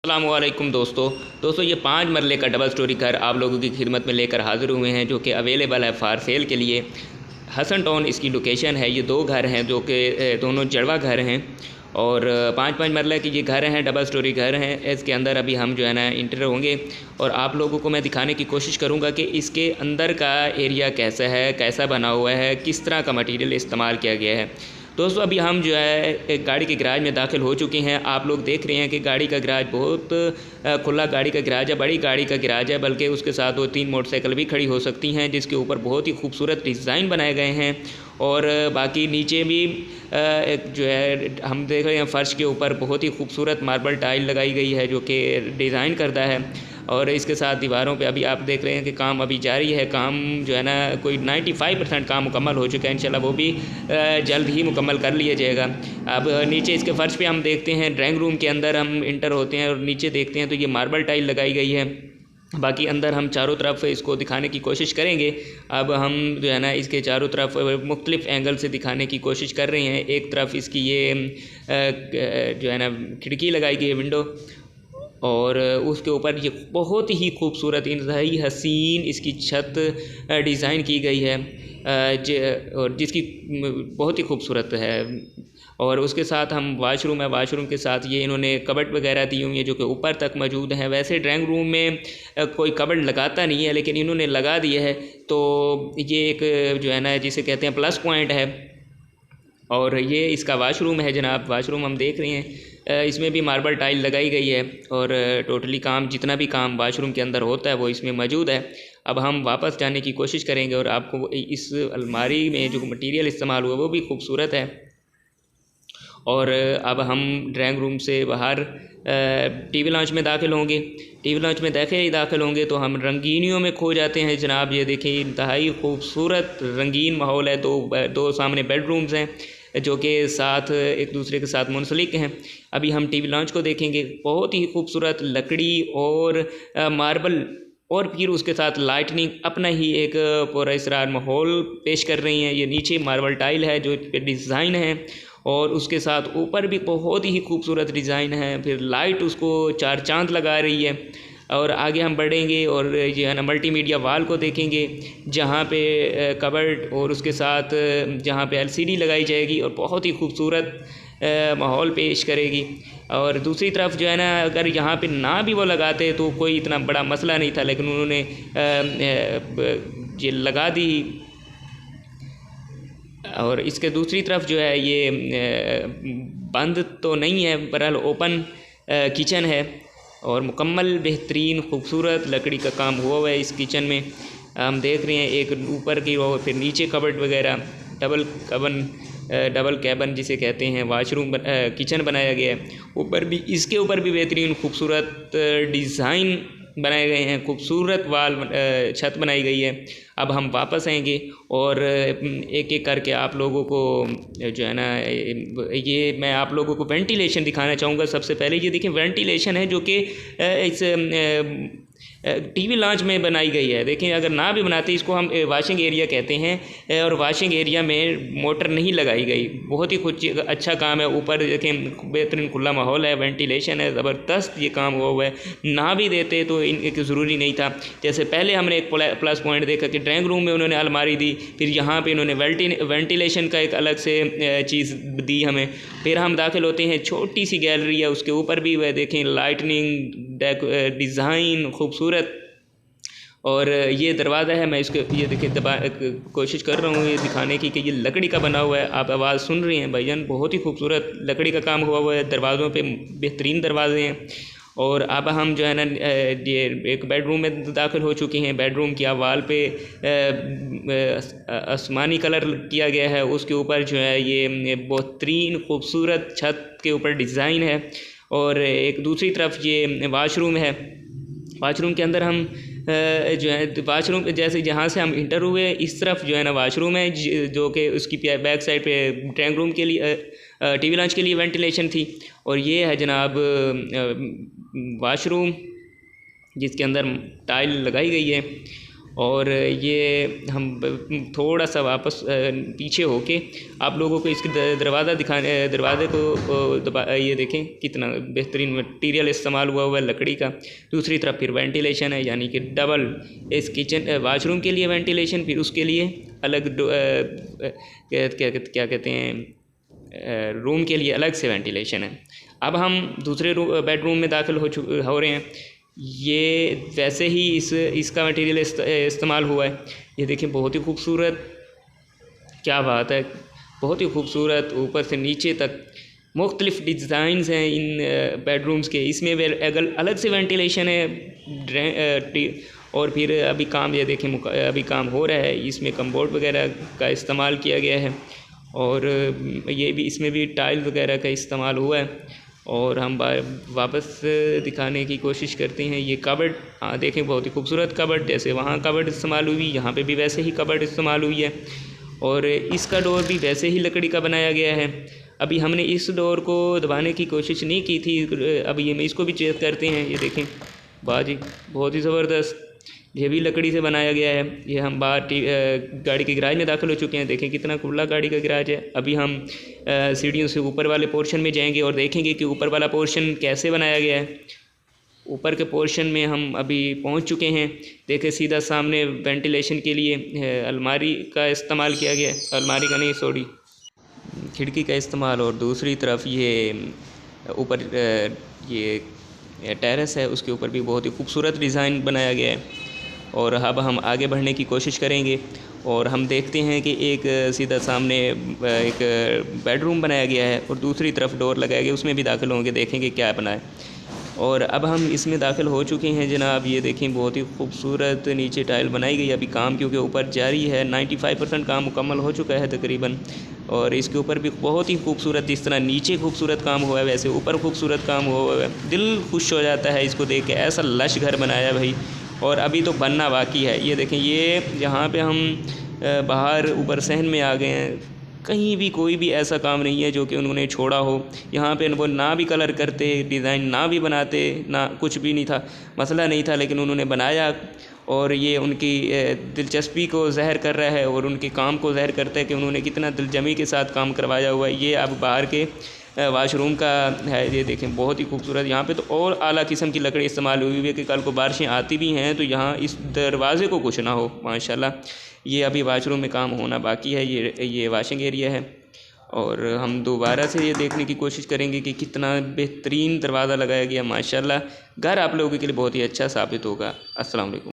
अस्सलामुअलैकुम दोस्तों ये 5 मरले का डबल स्टोरी घर आप लोगों की खिदमत में लेकर हाज़िर हुए हैं, जो कि अवेलेबल है फार सेल के लिए। हसन टाउन इसकी लोकेशन है। ये 2 घर हैं जो कि दोनों जड़वा घर हैं और 5-5 मरले के ये घर हैं, डबल स्टोरी घर हैं। इसके अंदर अभी हम जो है ना इंटर होंगे और आप लोगों को मैं दिखाने की कोशिश करूँगा कि इसके अंदर का एरिया कैसा है, कैसा बना हुआ है, किस तरह का मटीरियल इस्तेमाल किया गया है। दोस्तों अभी हम जो है एक गाड़ी के गैराज में दाखिल हो चुके हैं। आप लोग देख रहे हैं कि गाड़ी का गैराज बहुत खुला गाड़ी का गैराज है, बड़ी गाड़ी का गैराज है, बल्कि उसके साथ 2-3 मोटरसाइकिल भी खड़ी हो सकती हैं, जिसके ऊपर बहुत ही खूबसूरत डिज़ाइन बनाए गए हैं। और बाकी नीचे भी एक जो है हम देख रहे हैं फ़र्श के ऊपर बहुत ही खूबसूरत मार्बल टाइल लगाई गई है, जो कि डिज़ाइन करता है। और इसके साथ दीवारों पे अभी आप देख रहे हैं कि काम अभी जारी है। काम जो है ना कोई 95% काम मुकम्मल हो चुका है। इंशाल्लाह वो भी जल्द ही मुकम्मल कर लिया जाएगा। अब नीचे इसके फ़र्श पे हम देखते हैं, ड्राइंग रूम के अंदर हम इंटर होते हैं और नीचे देखते हैं तो ये मार्बल टाइल लगाई गई है। बाकी अंदर हम चारों तरफ इसको दिखाने की कोशिश करेंगे। अब हम जो है ना इसके चारों तरफ मुख्तलिफ़ एंगल से दिखाने की कोशिश कर रहे हैं। एक तरफ इसकी ये जो है ना खिड़की लगाई गई है, विंडो, और उसके ऊपर ये बहुत ही खूबसूरत इंतहाई हसीन इसकी छत डिज़ाइन की गई है, और जिसकी बहुत ही खूबसूरत है। और उसके साथ हम वाशरूम है, वाशरूम के साथ ये इन्होंने कबर्ड वगैरह दी हुई है जो कि ऊपर तक मौजूद हैं। वैसे ड्राइंग रूम में कोई कबर्ड लगाता नहीं है, लेकिन इन्होंने लगा दिया है, तो ये एक जो है ना जिसे कहते हैं प्लस पॉइंट है। और ये इसका वाशरूम है जनाब, वाशरूम हम देख रहे हैं, इसमें भी मार्बल टाइल लगाई गई है और टोटली काम जितना भी काम वाशरूम के अंदर होता है वो इसमें मौजूद है। अब हम वापस जाने की कोशिश करेंगे और आपको इस अलमारी में जो मटीरियल इस्तेमाल हुआ वो भी खूबसूरत है। और अब हम ड्राइंग रूम से बाहर टीवी लॉन्च में दाखिल होंगे। टीवी लॉन्च में दाखिल होंगे तो हम रंगीनियों में खो जाते हैं जनाब। ये देखिए इंतहाई खूबसूरत रंगीन माहौल है। दो सामने बेडरूम्स हैं जो कि साथ एक दूसरे के साथ मुंसलिक हैं। अभी हम टीवी लॉन्च को देखेंगे। बहुत ही खूबसूरत लकड़ी और मार्बल और फिर उसके साथ लाइटनिंग अपना ही एक पूरा इसरार माहौल पेश कर रही हैं। ये नीचे मार्बल टाइल है जो डिज़ाइन है और उसके साथ ऊपर भी बहुत ही खूबसूरत डिज़ाइन है। फिर लाइट उसको 4 चांद लगा रही है। और आगे हम बढ़ेंगे और ये है ना मल्टीमीडिया वाल को देखेंगे, जहाँ पे कबर्ड और उसके साथ जहाँ पे एलसीडी लगाई जाएगी और बहुत ही खूबसूरत माहौल पेश करेगी। और दूसरी तरफ जो है ना अगर यहाँ पे ना भी वो लगाते तो कोई इतना बड़ा मसला नहीं था, लेकिन उन्होंने ये लगा दी। और इसके दूसरी तरफ जो है ये बंद तो नहीं है, बहरहाल ओपन किचन है और मुकम्मल बेहतरीन खूबसूरत लकड़ी का काम हुआ है। इस किचन में हम देख रहे हैं एक ऊपर की रो, फिर नीचे कबर्ड वगैरह, डबल कैबन जिसे कहते हैं, वाशरूम किचन बनाया गया है। ऊपर भी इसके ऊपर भी बेहतरीन खूबसूरत डिज़ाइन बनाए गए हैं, खूबसूरत वाल छत बनाई गई है। अब हम वापस आएंगे और एक एक करके आप लोगों को जो है ना ये मैं आप लोगों को वेंटिलेशन दिखाना चाहूँगा। सबसे पहले ये देखिए वेंटिलेशन है जो कि इस टीवी लॉन्च में बनाई गई है। देखिए अगर ना भी बनाते, इसको हम वाशिंग एरिया कहते हैं और वाशिंग एरिया में मोटर नहीं लगाई गई। बहुत ही कुछ अच्छा काम है। ऊपर देखें बेहतरीन खुला माहौल है, वेंटिलेशन है, ज़बरदस्त ये काम हुआ है। ना भी देते तो इनके ज़रूरी नहीं था। जैसे पहले हमने एक प्लस पॉइंट देखा कि ड्राइंग रूम में उन्होंने अलमारी दी, फिर यहाँ पर उन्होंने वेंटिलेशन का एक अलग से चीज़ दी हमें। फिर हम दाखिल होते हैं, छोटी सी गैलरी है, उसके ऊपर भी वह देखें लाइटनिंग डिज़ाइन खूबसूरत। और ये दरवाज़ा है, मैं इसको ये देखिए कोशिश कर रहा हूँ ये दिखाने की कि ये लकड़ी का बना हुआ है। आप आवाज़ सुन रहे हैं भाईजान, बहुत ही खूबसूरत लकड़ी का काम हुआ है। दरवाज़ों पे बेहतरीन दरवाजे हैं। और अब हम जो है ना ये एक बेडरूम में दाखिल हो चुके हैं। बेडरूम की वाल पे आसमानी कलर किया गया है, उसके ऊपर जो है ये बेहतरीन खूबसूरत छत के ऊपर डिज़ाइन है। और एक दूसरी तरफ ये वाशरूम है। वाशरूम के अंदर हम जो है वाशरूम जैसे जहाँ से हम इंटर हुए इस तरफ जो है ना वाशरूम है, जो कि उसकी बैक साइड पे ड्राइंग रूम के लिए टीवी लॉन्च के लिए वेंटिलेशन थी। और ये है जनाब वाशरूम जिसके अंदर टाइल लगाई गई है। और ये हम थोड़ा सा वापस पीछे होके आप लोगों को इसके दरवाज़े को ये देखें कितना बेहतरीन मटीरियल इस्तेमाल हुआ है लकड़ी का। दूसरी तरफ फिर वेंटिलेशन है, यानी कि डबल इस किचन वाशरूम के लिए वेंटिलेशन, फिर उसके लिए अलग क्या कहते हैं रूम के लिए अलग से वेंटिलेशन है। अब हम दूसरे बेडरूम में दाखिल हो रहे हैं। ये वैसे ही इसका मटेरियल इस्तेमाल हुआ है। ये देखें बहुत ही खूबसूरत, क्या बात है, बहुत ही खूबसूरत ऊपर से नीचे तक मुख्तलिफ डिज़ाइंस हैं इन बेडरूम्स के। इसमें अलग से वेंटिलेशन है और फिर अभी काम ये देखें अभी काम हो रहा है। इसमें कम्बोर्ड वगैरह का इस्तेमाल किया गया है और ये भी इसमें भी टाइल वगैरह का इस्तेमाल हुआ है। और हम वापस दिखाने की कोशिश करते हैं। ये कबर्ड देखें बहुत ही खूबसूरत कबर्ड, जैसे वहाँ कबर्ड इस्तेमाल हुई यहाँ पे भी वैसे ही कबर्ड इस्तेमाल हुई है। और इसका डोर भी वैसे ही लकड़ी का बनाया गया है। अभी हमने इस डोर को दबाने की कोशिश नहीं की थी। अभी ये इसको भी चेक करते हैं। ये देखें बाजी बहुत ही ज़बरदस्त, ये भी लकड़ी से बनाया गया है। ये हम बाहर गाड़ी के गैराज में दाखिल हो चुके हैं। देखें कितना खुला गाड़ी का गैराज है। अभी हम सीढ़ियों से ऊपर वाले पोर्शन में जाएंगे और देखेंगे कि ऊपर वाला पोर्शन कैसे बनाया गया है। ऊपर के पोर्शन में हम अभी पहुंच चुके हैं। देखें सीधा सामने वेंटिलेशन के लिए अलमारी का इस्तेमाल किया गया है, अलमारी का नहीं सॉरी खिड़की का इस्तेमाल। और दूसरी तरफ ये ऊपर ये टेरेस है, उसके ऊपर भी बहुत ही खूबसूरत डिज़ाइन बनाया गया है। और अब हम आगे बढ़ने की कोशिश करेंगे और हम देखते हैं कि एक सीधा सामने एक बेडरूम बनाया गया है और दूसरी तरफ डोर लगाया गया, उसमें भी दाखिल होंगे, देखेंगे क्या बना है। और अब हम इसमें दाखिल हो चुके हैं जनाब। ये देखें बहुत ही खूबसूरत नीचे टाइल बनाई गई। अभी काम क्योंकि ऊपर जारी है, 95% काम मुकम्मल हो चुका है तकरीबन। और इसके ऊपर भी बहुत ही खूबसूरत, इस तरह नीचे खूबसूरत काम हुआ है वैसे ऊपर खूबसूरत काम हुआ है। दिल खुश हो जाता है इसको देख के, ऐसा लश घर बनाया भाई। और अभी तो बनना बाकी है। ये देखें ये यहाँ पे हम बाहर ऊपर सहन में आ गए हैं। कहीं भी कोई भी ऐसा काम नहीं है जो कि उन्होंने छोड़ा हो। यहाँ पे वो ना भी कलर करते, डिज़ाइन ना भी बनाते, ना कुछ भी नहीं था, मसला नहीं था, लेकिन उन्होंने बनाया। और ये उनकी दिलचस्पी को ज़ाहिर कर रहा है और उनके काम को ज़ाहिर करता है कि उन्होंने कितना दिलजमी के साथ काम करवाया हुआ है। ये अब बाहर के वाशरूम का है। ये देखें बहुत ही खूबसूरत, यहाँ पे तो और आला किस्म की लकड़ी इस्तेमाल हुई है कि कल को बारिशें आती भी हैं तो यहाँ इस दरवाज़े को कुछ ना हो माशाल्लाह। ये अभी वाशरूम में काम होना बाकी है। ये वाशिंग एरिया है। और हम दोबारा से ये देखने की कोशिश करेंगे कि कितना बेहतरीन दरवाज़ा लगाया गया माशाल्लाह। घर आप लोगों के लिए बहुत ही अच्छा साबित होगा। अस्सलाम वालेकुम।